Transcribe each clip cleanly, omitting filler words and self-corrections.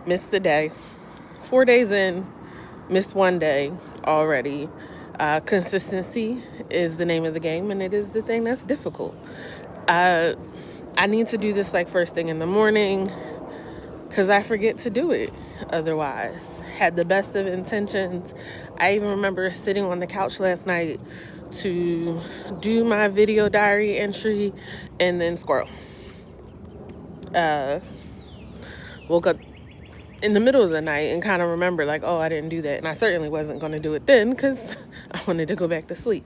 missed a day. 4 days in, missed one day already. Consistency is the name of the game, and it is the thing that's difficult. I need to do this like first thing in the morning because I forget to do it otherwise. Had the best of intentions. I even remember sitting on the couch last night to do my video diary entry and then squirrel. Woke up in the middle of the night and kind of remember like, oh, I didn't do that. And I certainly wasn't going to do it then because I wanted to go back to sleep.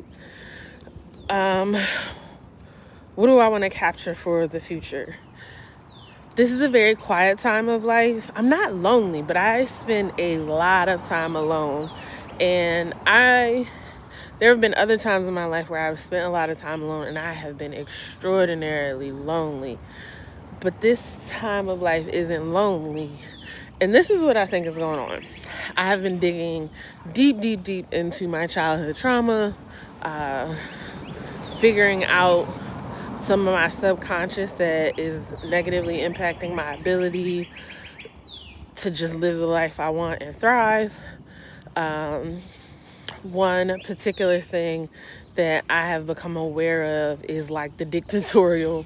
What do I want to capture for the future? This is a very quiet time of life. I'm not lonely, but I spend a lot of time alone. And there have been other times in my life where I've spent a lot of time alone and I have been extraordinarily lonely. But this time of life isn't lonely. And this is what I think is going on. I have been digging deep into my childhood trauma, figuring out some of my subconscious that is negatively impacting my ability to just live the life I want and thrive. One particular thing that I have become aware of is like the dictatorial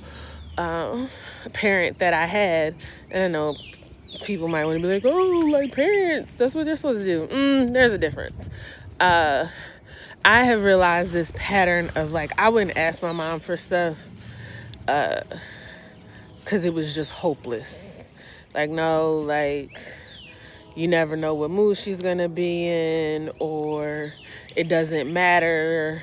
parent that I had. And I know people might want to be like, oh, like parents, that's what they're supposed to do. There's a difference. I have realized this pattern of like, I wouldn't ask my mom for stuff because it was just hopeless. Like, no, like, you never know what mood she's gonna be in, or it doesn't matter.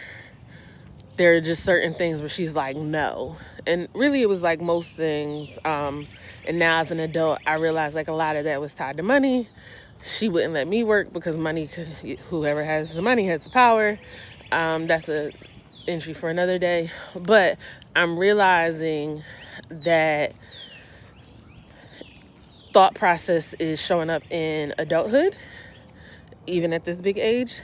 There are just certain things where she's like, no. And really it was like most things. And now as an adult, I realized like a lot of that was tied to money. She wouldn't let me work because money, whoever has the money has the power. That's a entry for another day. But I'm realizing that thought process is showing up in adulthood, even at this big age.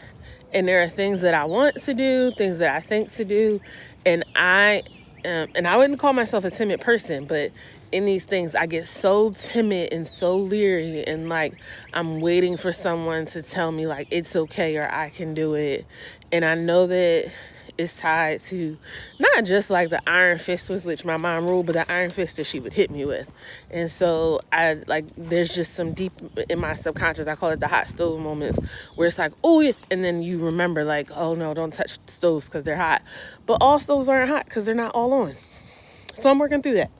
And there are things that I want to do, things that I think to do. And I wouldn't call myself a timid person, but in these things, I get so timid and so leery, and like I'm waiting for someone to tell me like it's okay or I can do it. And I know that it's tied to not just like the iron fist with which my mom ruled, but the iron fist that she would hit me with. And so there's just some deep in my subconscious, I call it the hot stove moments, where it's like, oh yeah, and then you remember like, oh no, don't touch stoves because they're hot. But all stoves aren't hot because they're not all on. So I'm working through that.